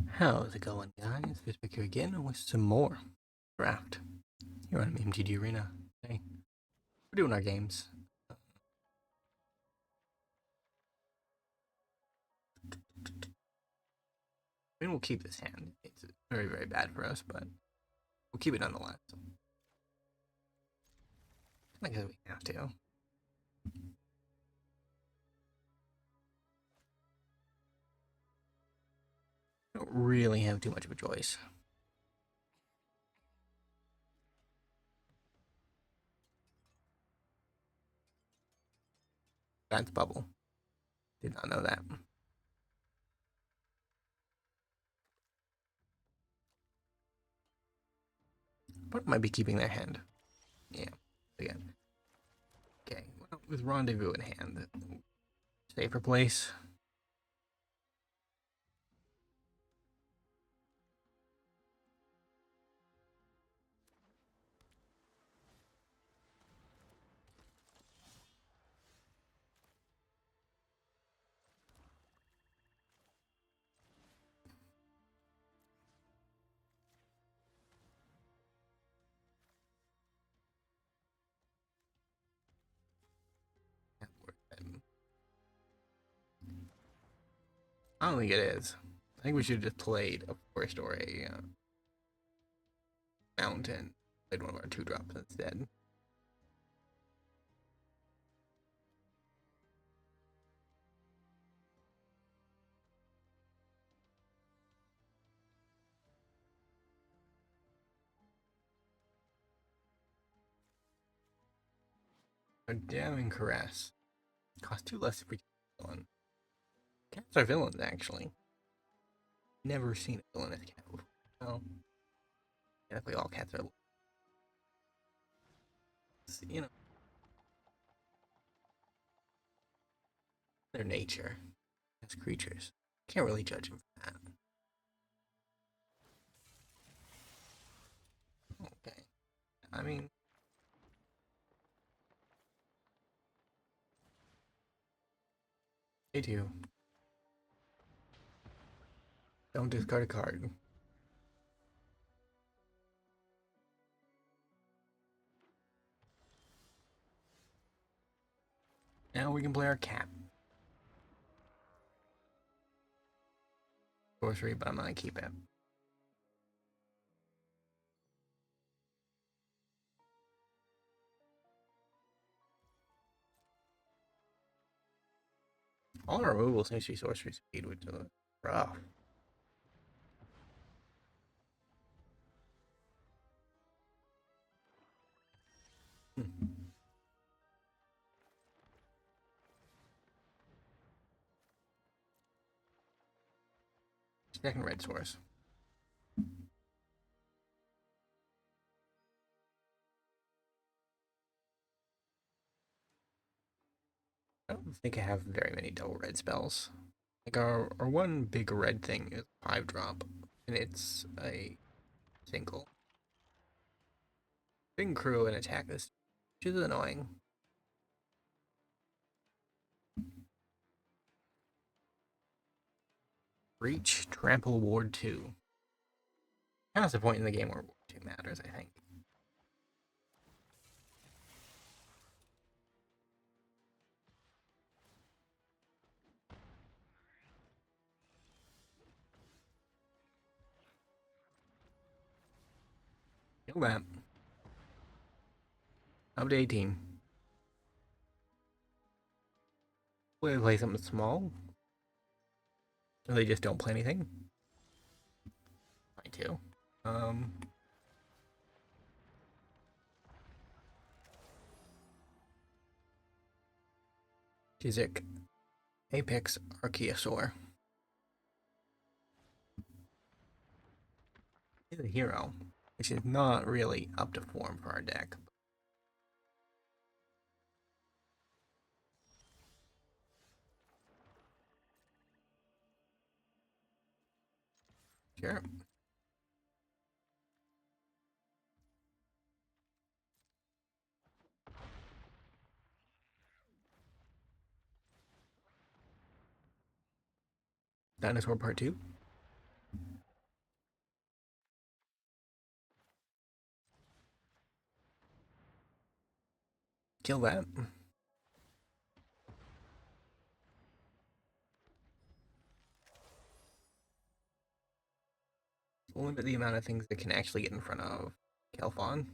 How's it going, guys? Fishback here again with some more draft here on MTG Arena. Hey, we're doing our games. I mean, we'll keep this hand. It's very, very bad for us, but we'll keep it nonetheless. I guess we have to. Don't really have too much of a choice. That's bubble. Did not know that. But might be keeping their hand. Yeah. Again. Okay. Well, with Rendezvous in hand, safer place. I don't think it is. I think we should have just played a forest or a mountain. Played one of our 2-drops instead. A damning caress. Cost 2 less if we kill villain. Cats are villains, actually. Never seen a villainous cat before. Well, technically all cats are, you know, their nature as creatures. Can't really judge them for that. Okay. I mean, they do. Don't discard a card. Now we can play our cat. Sorcery, but I'm gonna keep it. All our removal seems to be sorcery speed, which is rough. Second red source. I don't think I have very many double red spells. Like our one big red thing is 5-drop, and it's a single. Bring crew and attack this, which is annoying. Reach, trample, ward 2. That's the point in the game where ward 2 matters, I think. Kill that. Up to 18. Will they play something small? Or they just don't play anything? I too. Jizik. Apex Archaeosaur. He's a hero, which is not really up to form for our deck. Sure. Dinosaur Part 2. kill that. Limit the amount of things that can actually get in front of Kelfon.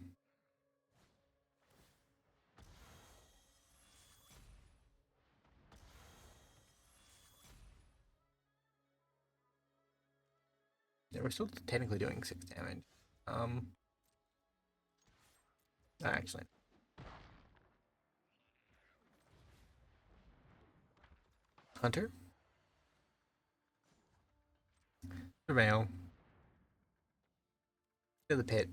Yeah, we're still technically doing 6 damage. Actually. Hunter. Surveil. To the pit.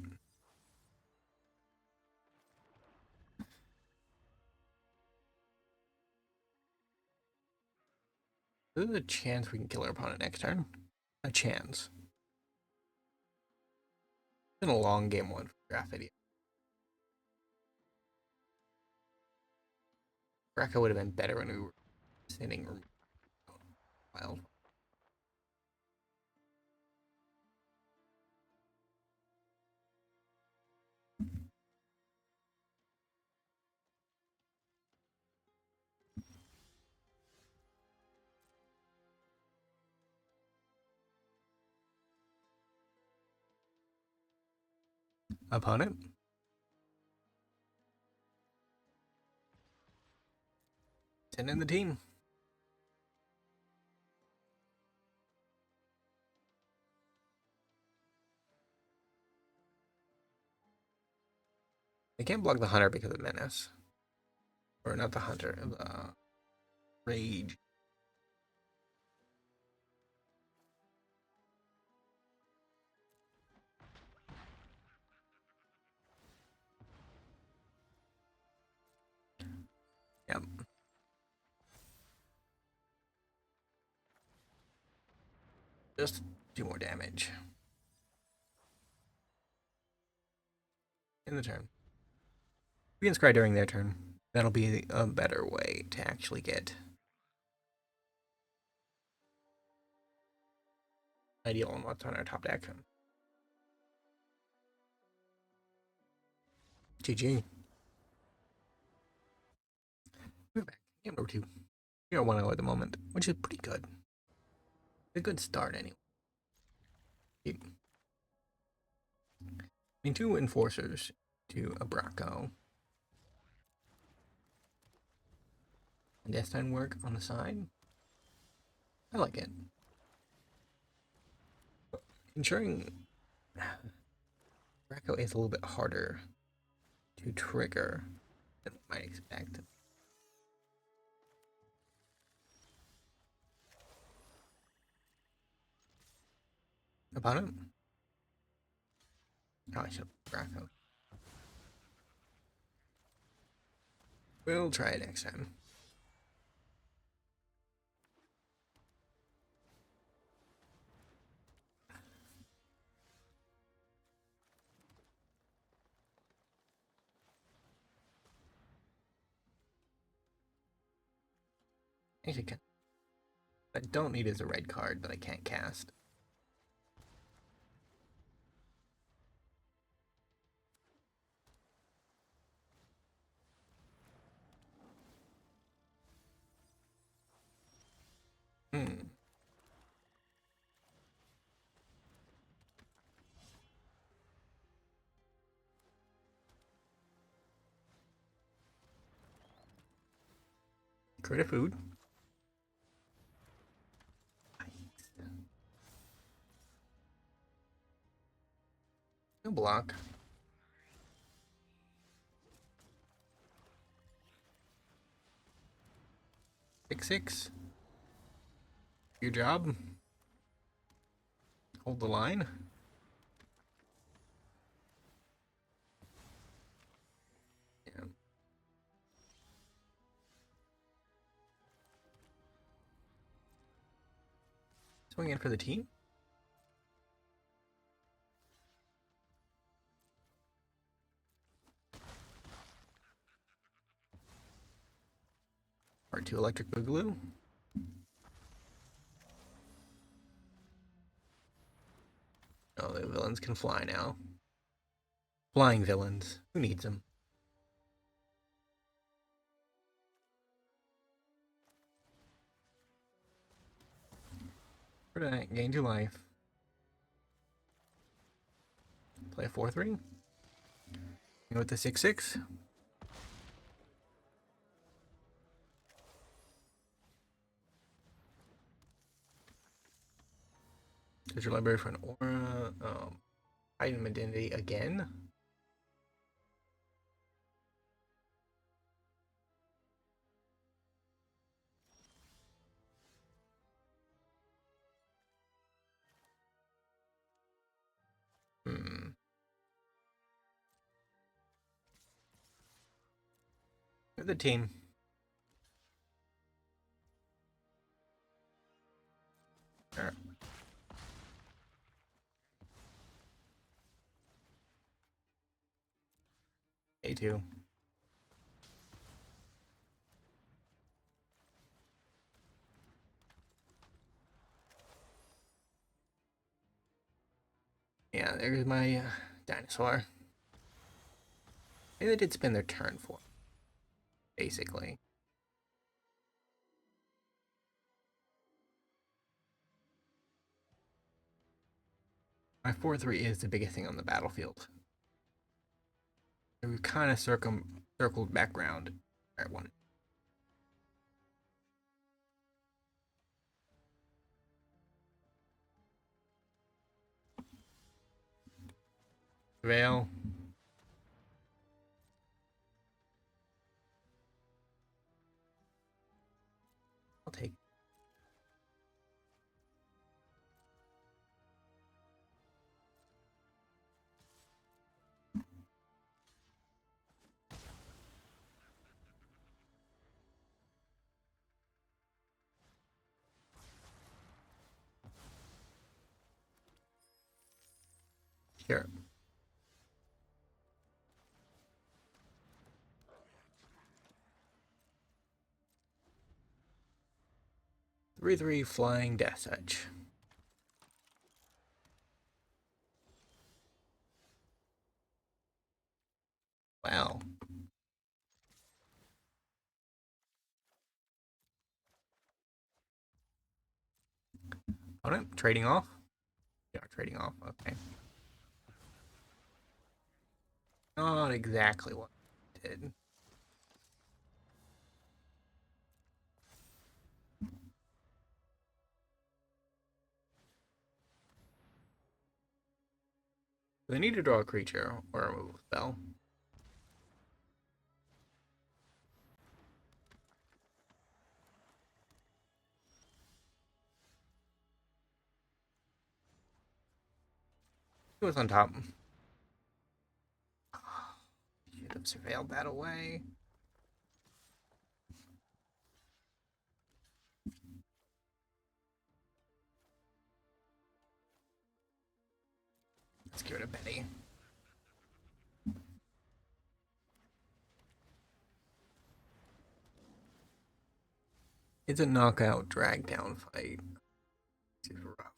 There's a chance we can kill our opponent next turn. A chance. It's been a long game 1 for draft video. Braco would have been better when we were sitting wild. Opponent. Send in the team. They can't block the hunter because of menace. Or not the hunter, the rage. Yep. Just 2 more damage. In the turn. We can scry during their turn. That'll be a better way to actually get ideal on what's on our top deck. GG. We're back. Game number 2. We are 1-0 at the moment, which is pretty good. A good start, anyway. I mean, 2 enforcers to a Braco. And Death Sign work on the side. I like it. Ensuring Braco is a little bit harder to trigger than we might expect. Opponent? Oh, I should have Braco. We'll try it next time. Actually, I don't need is a red card that I can't cast. Create a food. No block. 6/6. Your job. Hold the line. Yeah. Swing in for the team. Part 2 electric boogaloo. Oh, the villains can fly now. Flying villains. Who needs them? Gain 2 life. Play a 4-3. Go with the 6-6. Search your library for an aura. Item identity again. The team. Sure. A2. Yeah, there's my dinosaur. Maybe they did spend their turn for it, basically. My 4-3 is the biggest thing on the battlefield. We've kind of circled background at one. Veil. I'll take it. Sure. Three flying death touch. Wow. Opponent trading off. Yeah, trading off. Okay. Not exactly what I did. They need to draw a creature or remove a spell. He was on top. Should have surveilled that away. Let's give it a Betty. It's a knockout drag down fight. Super rough.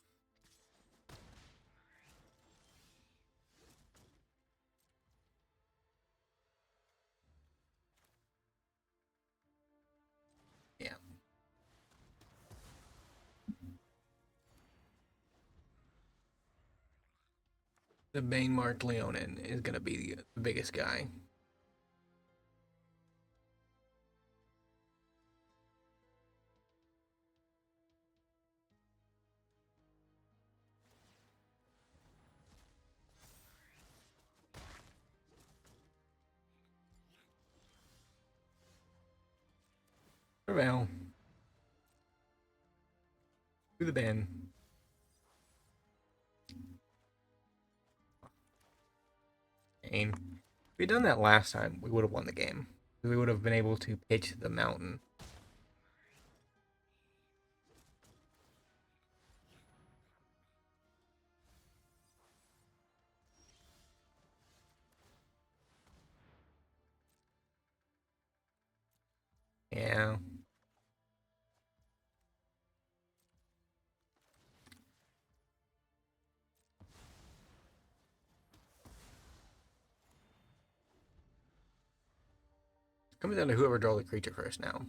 Yeah. The Bane marked Leonin is gonna be the biggest guy. Prevail. To the ban. Bane. If we'd done that last time, we would have won the game. We would have been able to pitch the mountain. Yeah. Comes down to whoever draws the creature first now.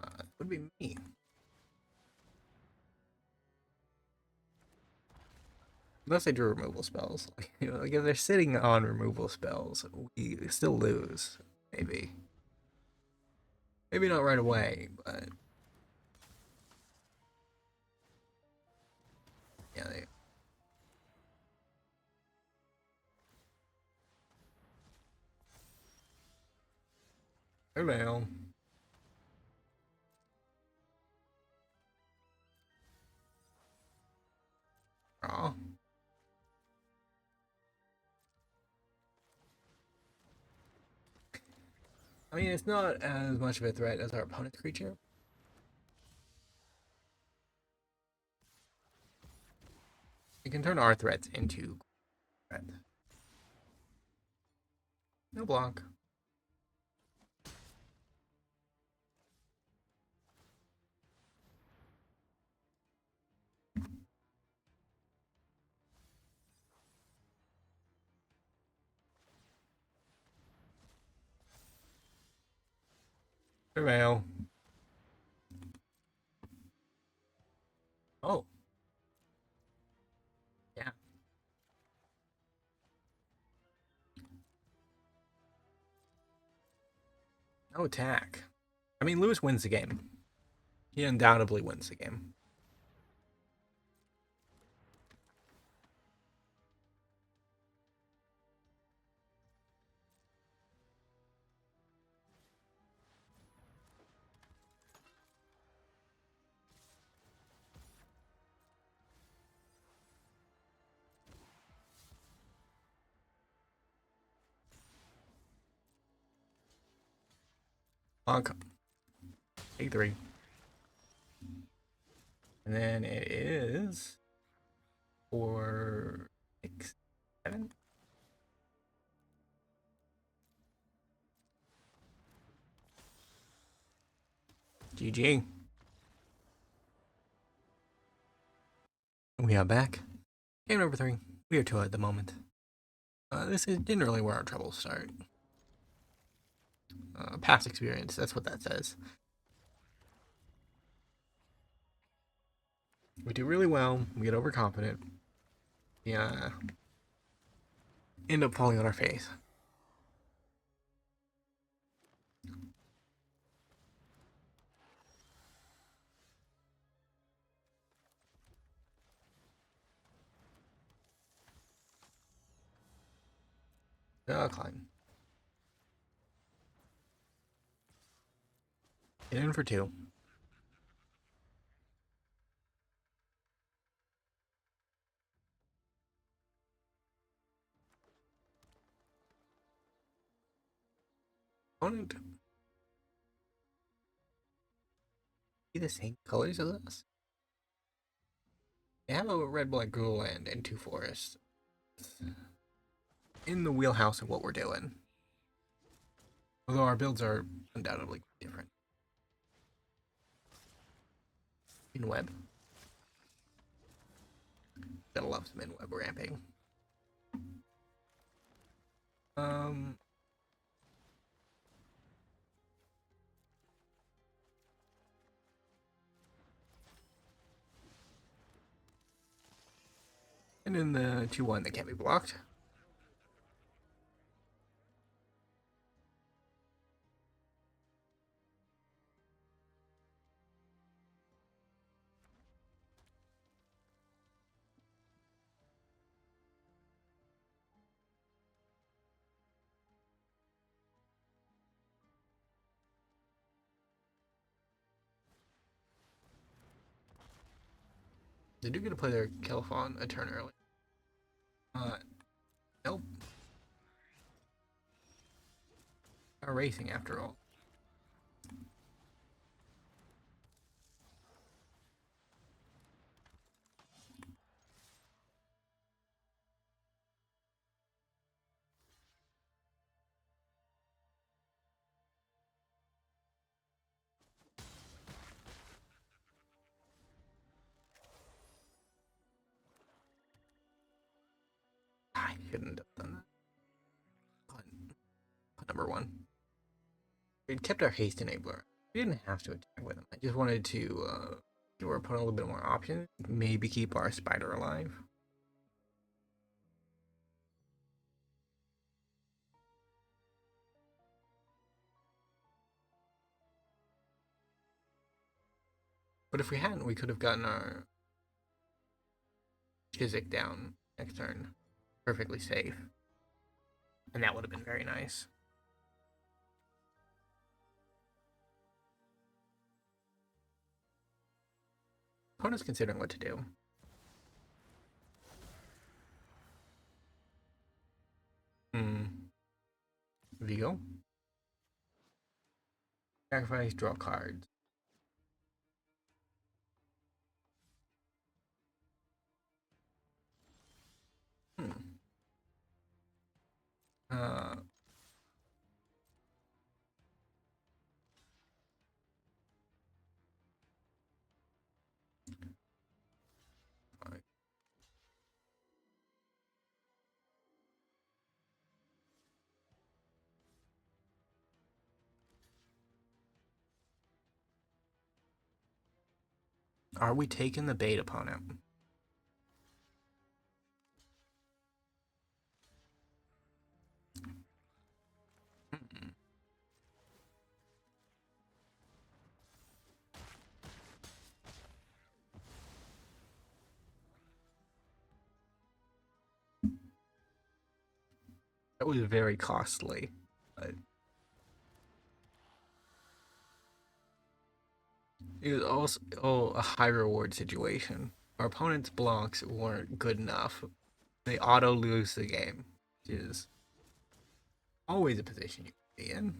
It would be me. Unless they do removal spells. Like if they're sitting on removal spells, we still lose. Maybe. Maybe not right away, but yeah. They will. Aw. I mean, it's not as much of a threat as our opponent's creature. It can turn our threats into threat. No block. Prevail. Oh, yeah. No attack. I mean, Lewis wins the game. He undoubtedly wins the game. Honk. Take 3. And then it is 4, 6, 7. GG. We are back. Game number 3. We are 2 at the moment. Didn't really where our troubles start. Past experience, that's what that says. We do really well. We get overconfident. Yeah. End up falling on our face. Climb. Get in for 2. Opponent. Be the same colors as us. They have a red, black, ghoul land and 2 forests. In the wheelhouse of what we're doing. Although our builds are undoubtedly different. In web. Gotta love some in web ramping. Um. And then the 2/1 that can't be blocked. They do get to play their Kelphon a turn early. Nope. Are racing after all. I shouldn't have done that. Number 1. We kept our haste enabler. We didn't have to attack with him. I just wanted to give our opponent a little bit more options. Maybe keep our spider alive. But if we hadn't, we could have gotten our Chiswick down next turn. Perfectly safe. And that would have been very nice. Opponent's considering what to do. Vigo. Sacrifice, draw cards. Uh, are we taking the bait upon him? That was very costly. But it was also a high reward situation. Our opponent's blocks weren't good enough. They auto lose the game, which is always a position you can be in.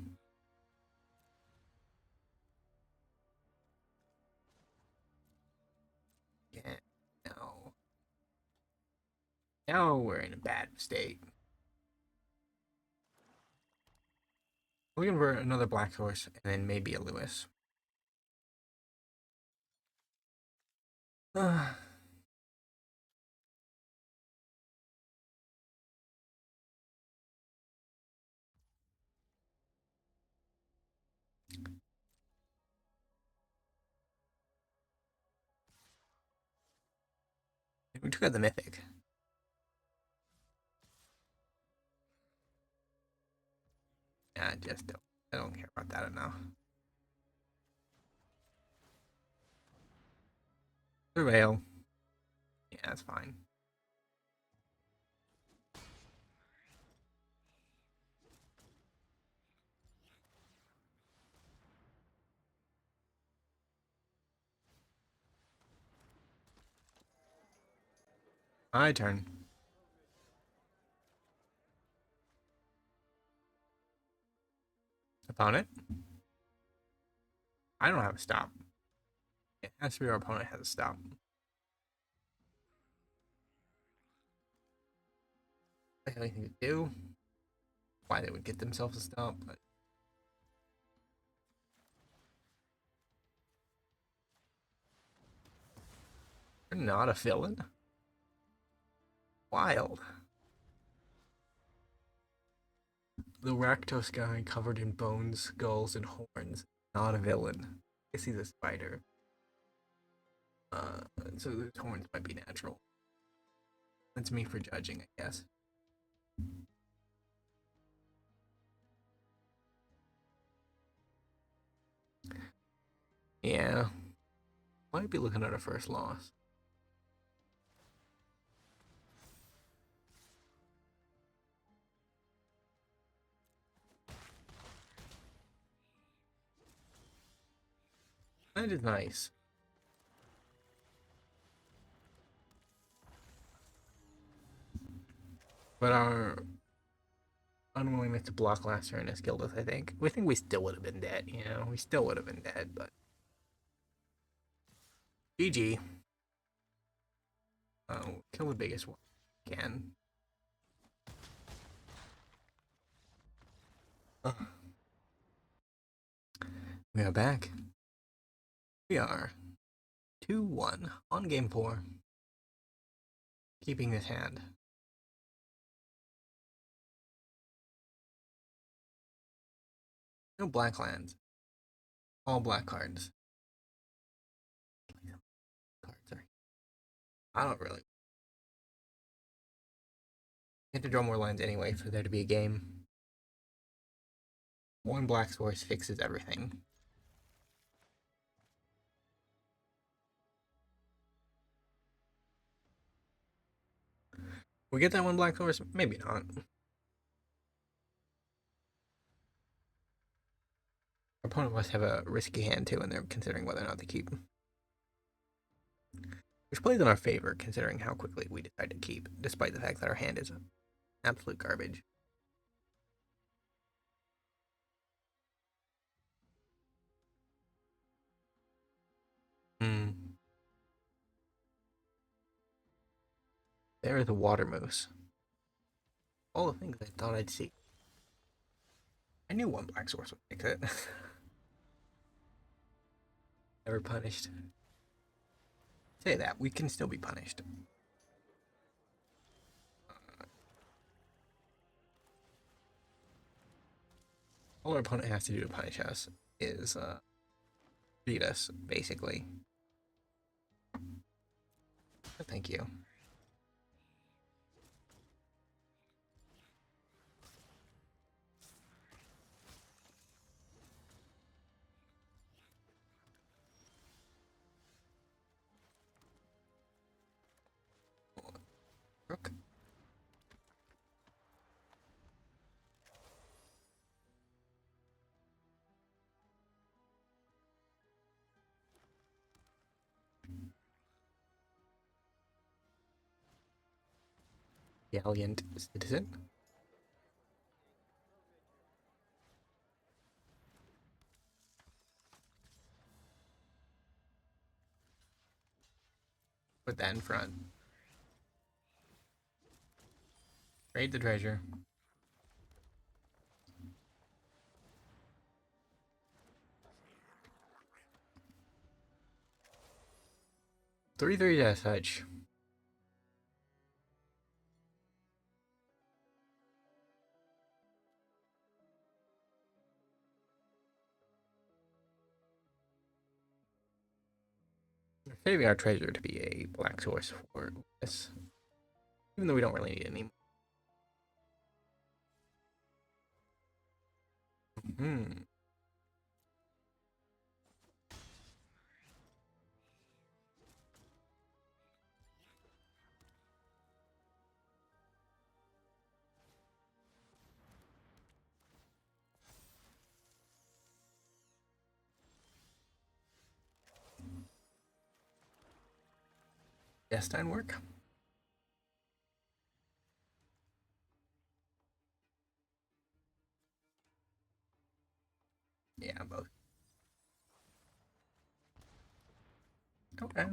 Yeah, no. Now we're in a bad state. We convert another black horse and then maybe a Lewis. We took out the mythic. Yeah, I don't care about that enough. Surveil. Yeah, that's fine. My turn. Opponent? I don't have a stop. It has to be our opponent has a stop. I have anything to do. Why they would get themselves a stop, but they're not a villain. Wild. The Rakdos guy covered in bones, skulls, and horns. Not a villain. I guess he's a spider. So the horns might be natural. That's me for judging, I guess. Yeah. Might be looking at a first loss. That is nice. But our unwillingness to block last turn has killed us, I think. We think we still would have been dead, you know? We still would have been dead, but GG. Kill the biggest one again. We are back. We are 2-1 on game 4. Keeping this hand. No black lands. All black cards. Sorry. I don't really. You have to draw more lines anyway for there to be a game. One black source fixes everything. We get that one black horse? Maybe not. Our opponent must have a risky hand too, and they're considering whether or not to keep. Which plays in our favor, considering how quickly we decide to keep, despite the fact that our hand is absolute garbage. Hmm. There is a water moose. All the things I thought I'd see. I knew one black source would fix it. Never punished. Say that, we can still be punished. All our opponent has to do to punish us is beat us, basically. Thank you. Rook. Gallant citizen. Put that in front. Trade the treasure. Three as such. We're saving our treasure to be a black source for this. Even though we don't really need it anymore. Hmm. Destine work? Yeah, both. Okay.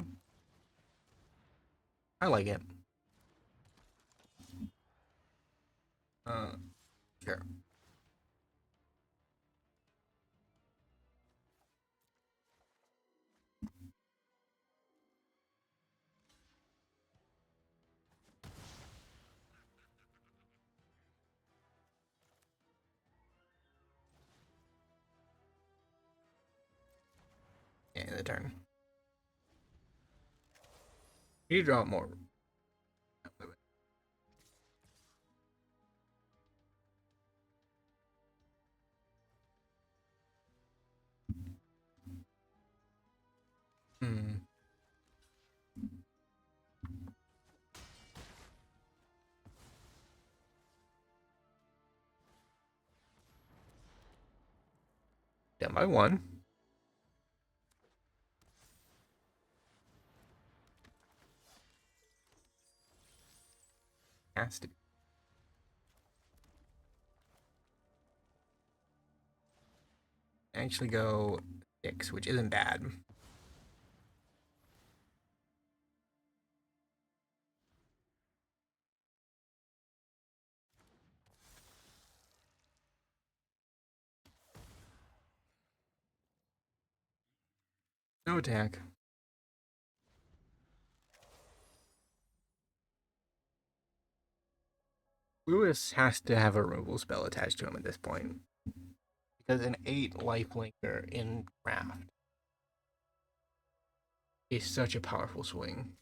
I like it. Uh, sure. Yeah, the turn. You draw more. Hmm. Down by one. Has to. Actually go 6, which isn't bad. No attack. Lewis has to have a removal spell attached to him at this point. Because an 8 lifelinker in craft is such a powerful swing.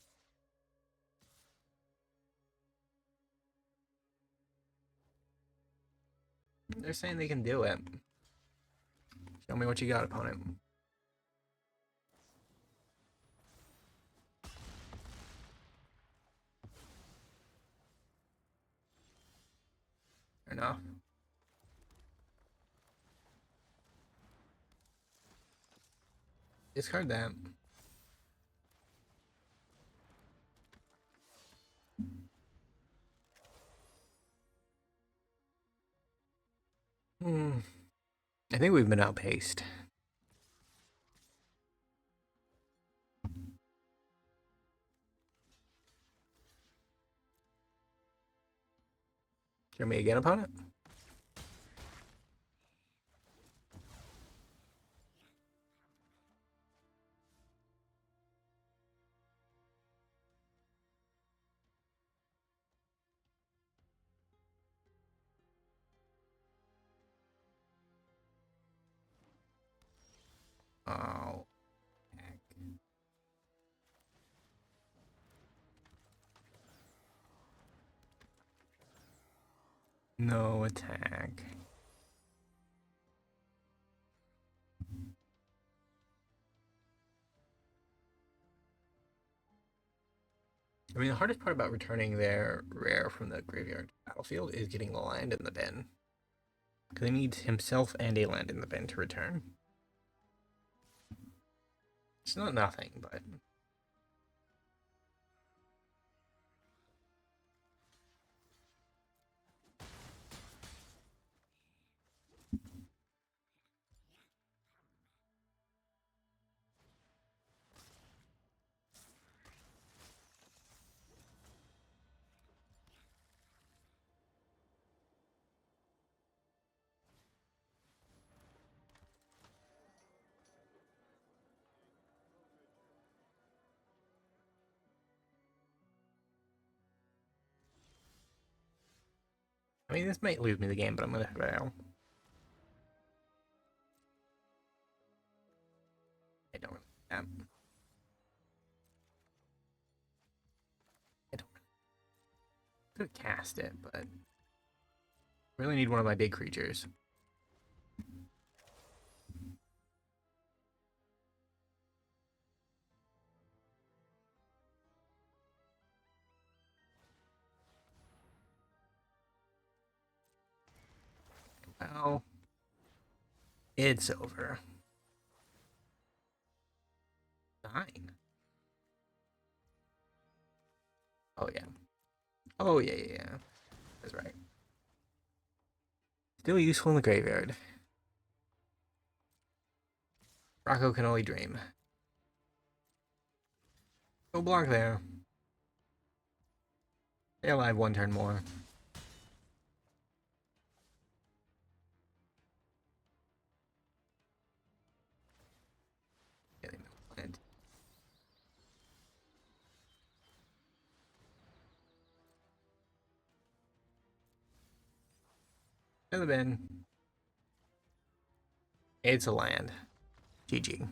They're saying they can do it. Show me what you got, opponent. enough. Discard that. I think we've been outpaced. Turn me again, opponent. Oh. Heck. No attack. I mean, the hardest part about returning their rare from the graveyard battlefield is getting the land in the bin. Because he needs himself and a land in the bin to return. It's not nothing, but... I mean, this might lose me the game, but I'm gonna fail. I don't really have. I don't really could cast it, but really need one of my big creatures. Well, it's over. 9. Oh yeah. Oh yeah. That's right. Still useful in the graveyard. Rocco can only dream. Go block there. Stay alive 1 turn more. Getting no land. In the bin. It's a land. GG.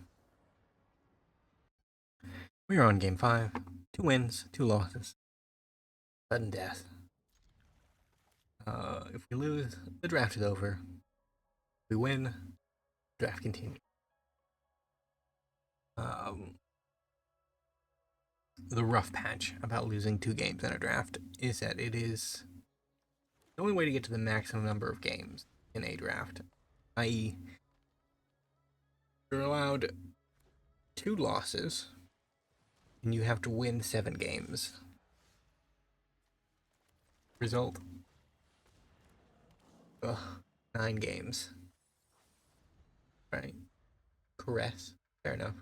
We are on game 5. 2 wins, 2 losses. Sudden death. If we lose, the draft is over. If we win, draft continues. The rough patch about losing 2 games in a draft is that it is the only way to get to the maximum number of games in a draft, i.e., you're allowed 2 losses and you have to win 7 games. Result, 9 games. Right? Caress. Fair enough.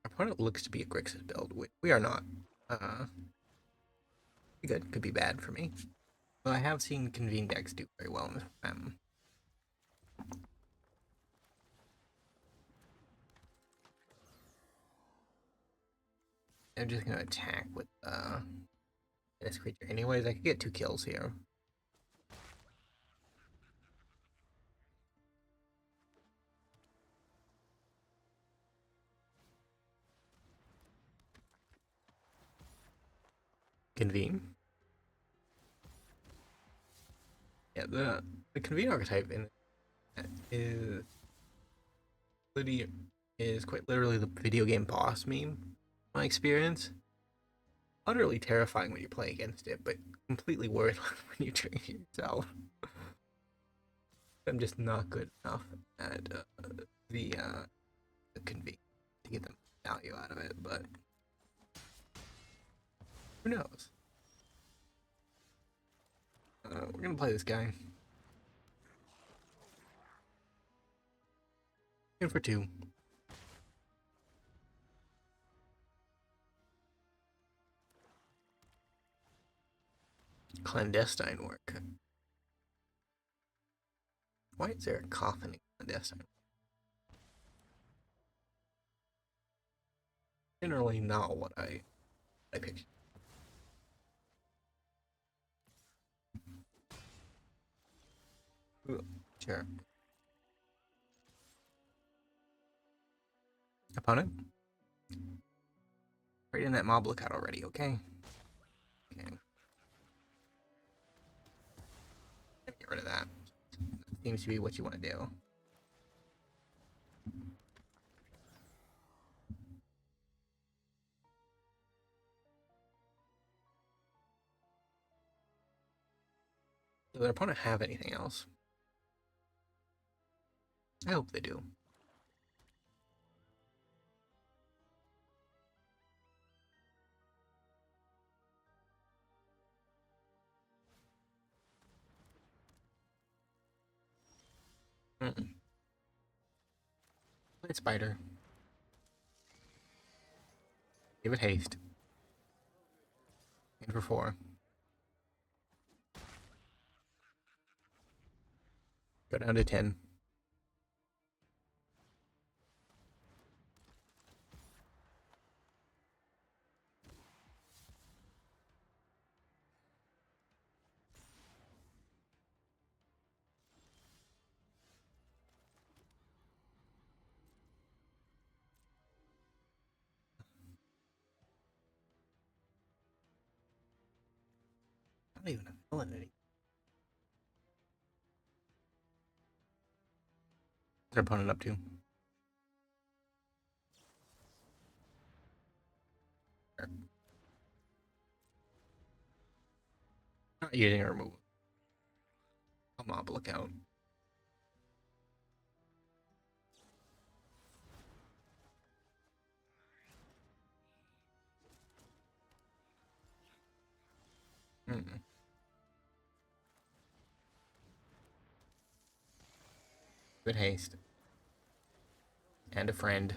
Our opponent looks to be a Grixis build. We are not. Good. Could be bad for me. But I have seen Convene decks do very well in this. I'm just gonna attack with this creature. Anyways, I could get 2 kills here. Convene. Yeah, the Convene archetype in is quite literally the video game boss meme. My experience. utterly terrifying when you play against it, but completely worthless when you train yourself. I'm just not good enough at the convenience to get the value out of it, but who knows? We're gonna play this guy. In for 2. Clandestine work. Why is there a coffin in clandestine? Generally not what I picture. Ooh, sure. Opponent? Right in that mob lookout already, okay? Okay. Get rid of that. Seems to be what you want to do. Does their opponent have anything else? I hope they do. Mm-mm. Play spider. Give it haste. In for 4. Go down to 10. I don't even have a villain anymore. What's their opponent up to? Not using a removal. A mob lookout. Mm-mm. Good haste. And a friend.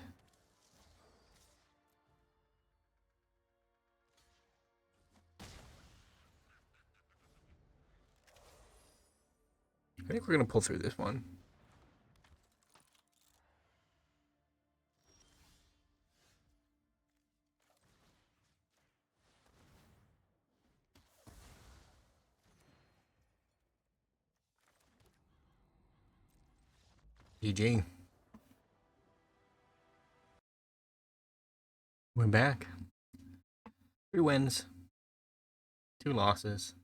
I think we're gonna pull through this one. GG. We're back. 3 wins. 2 losses.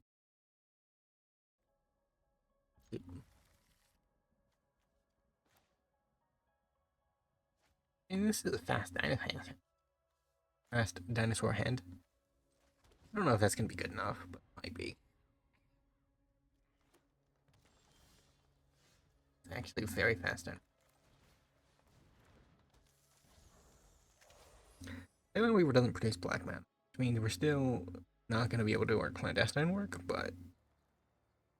And this is a fast dinosaur hand. I don't know if that's gonna be good enough, but it might be. It's actually very fast dinosaur. Island Weaver doesn't produce black man, which means we're still not gonna be able to do our clandestine work, but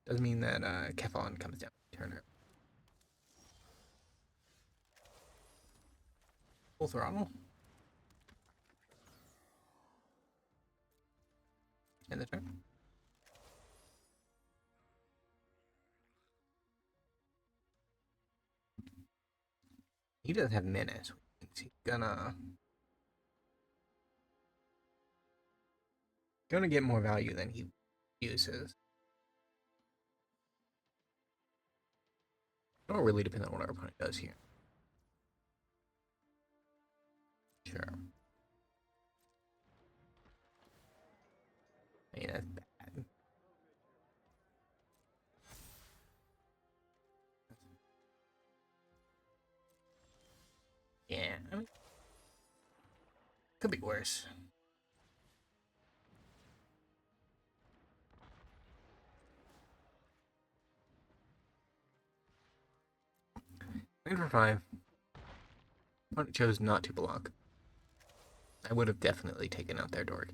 doesn't mean that Kefalon comes down Turner. Full throttle. End the turn. He doesn't have menace. He's gonna get more value than he uses. It all really depends on what our opponent does here. Sure. I mean, that's bad. Yeah, I mean, could be worse. Wait for 5. Opponent chose not to block. I would have definitely taken out their dork.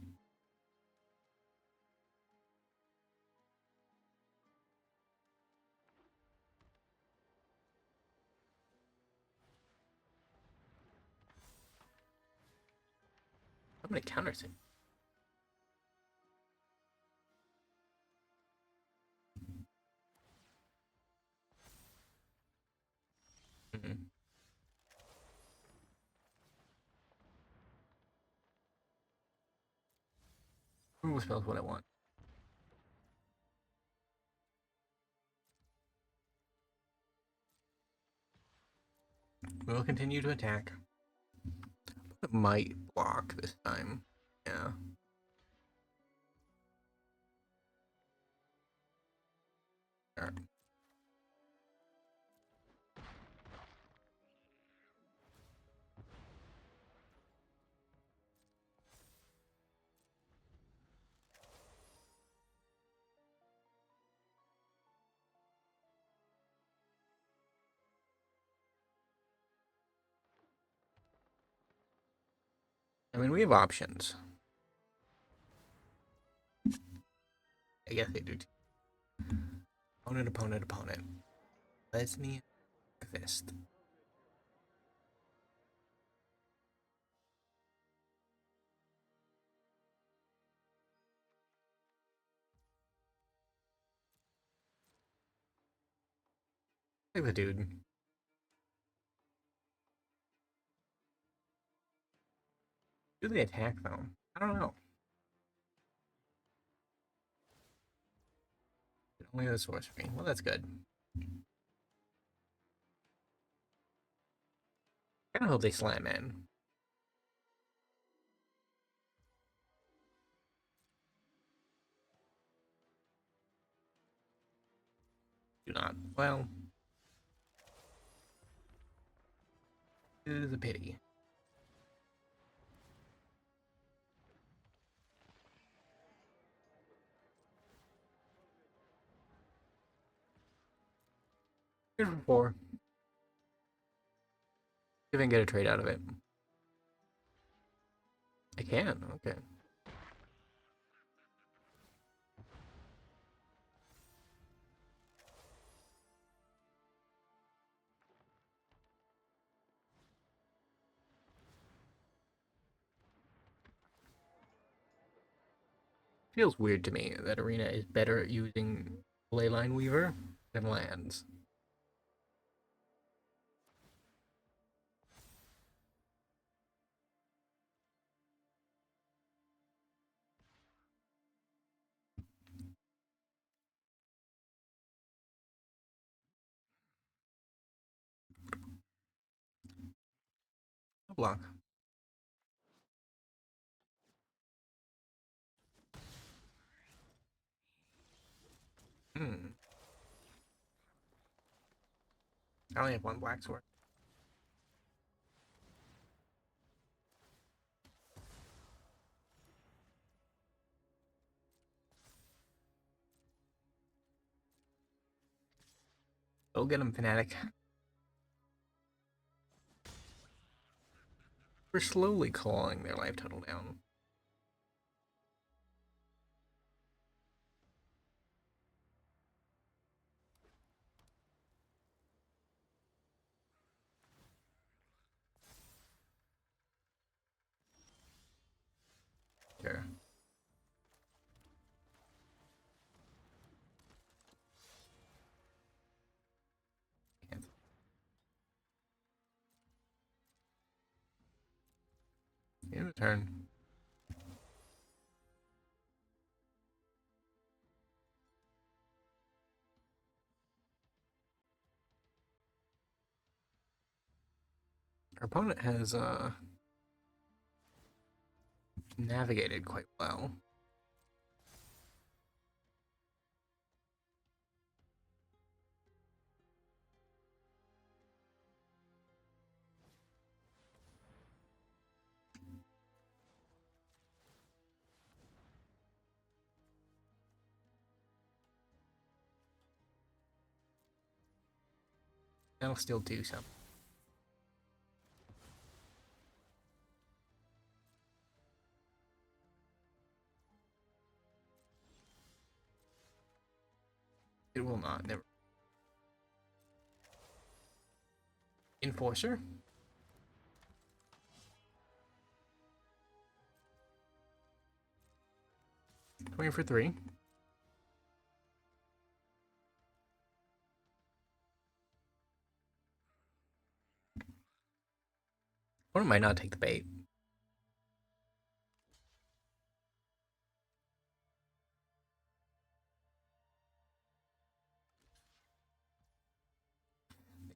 I'm gonna counter it. Mm-hmm. Removal spells what I want. We'll continue to attack. It might block this time. Yeah. All right. I mean, we have options. I guess they do too. Opponent, opponent, opponent. Let's me fist. Look at the dude. Do they attack though? I don't know. Only the sorcery. Well, that's good. I kind of hope they slam in. Do not. Well, it is a pity. Good for 4. See if I can get a trade out of it. I can. Okay. Feels weird to me that Arena is better at using Leyline Weaver than lands. Block. Hmm. I only have 1 black sword. Go get him, Fnatic. We're slowly clawing their life total down. Sure. Cancel. In turn. Our opponent has navigated quite well. That'll still do something. It will not. Never. Enforcer. 20 for 3. Opponent might not take the bait.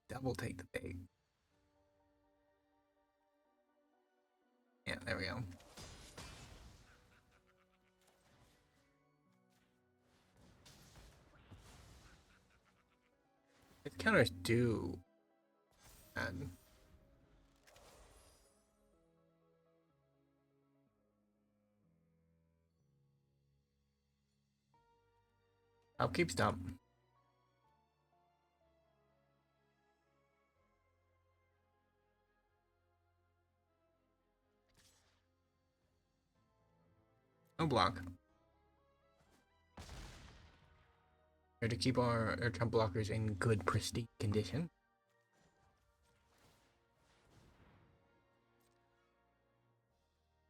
Double take the bait. Yeah, there we go. Its counters do. And upkeep stop. No block. Here to keep our trump blockers in good pristine condition.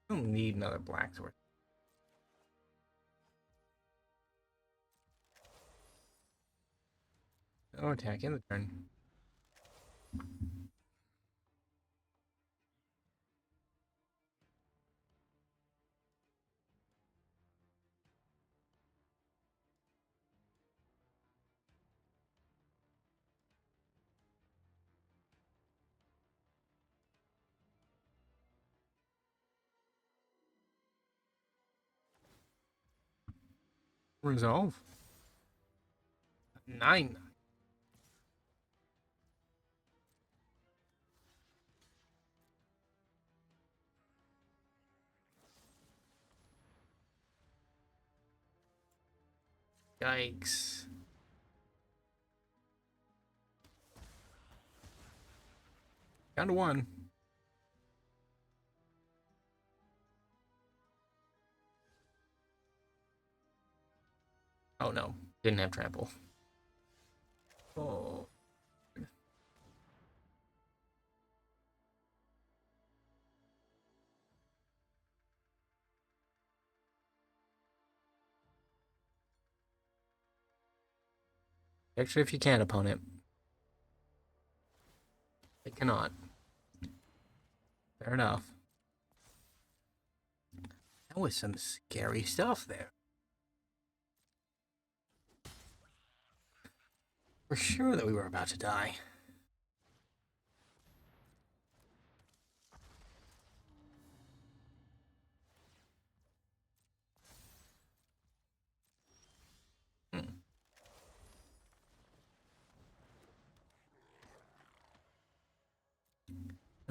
Don't need another black sword. No attack in the turn. Resolve. 9. Yikes. Down to 1. Oh no, didn't have trample. Oh. Actually, if you can, opponent. It cannot. Fair enough. That was some scary stuff there. We're sure that we were about to die.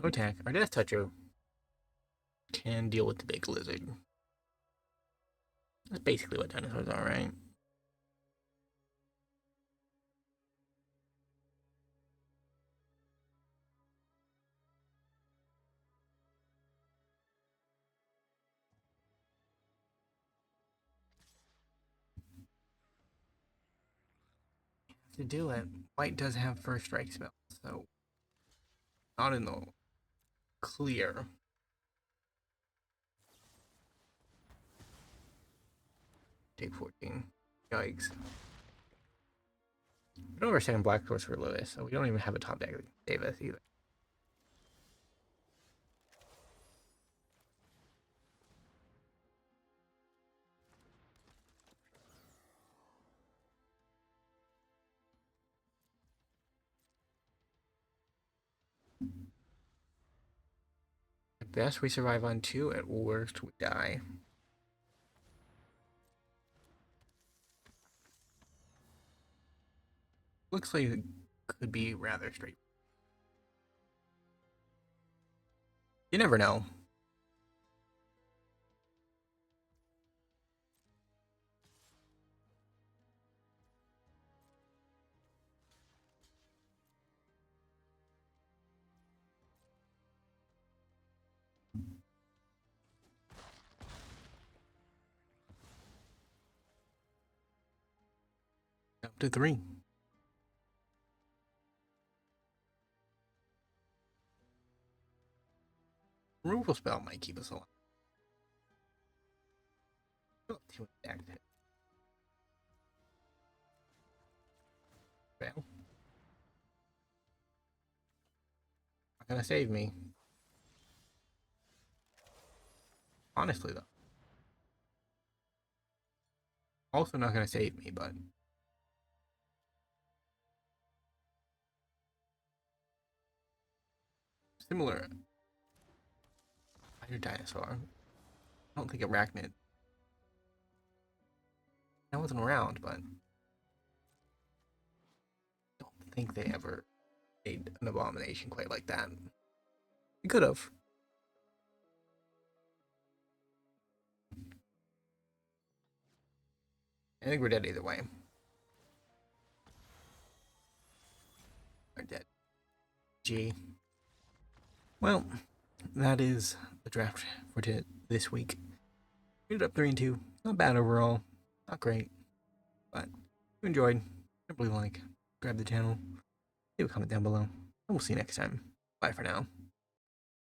No attack. Our Death Toucher can deal with the big lizard. That's basically what dinosaurs are, right? To do it, white does have first strike spells, so not in the clear. Take 14. Yikes. We don't have our second black source for Lewis, so we don't even have a top deck Davis either. At best, we survive on 2. At worst, we die. Looks like it could be rather straight. You never know. Up to 3. Removal spell might keep us alive. Too active. Fail. Not gonna save me. Honestly, though. Also not gonna save me, but similar. Spider dinosaur. I don't think arachnid. That wasn't around, but I don't think they ever made an abomination quite like that. They could have. I think we're dead either way. We're dead. G. Well, that is the draft for this week. We ended up 3-2. Not bad overall. Not great. But if you enjoyed, simply like, subscribe to the channel, leave a comment down below, and we'll see you next time. Bye for now.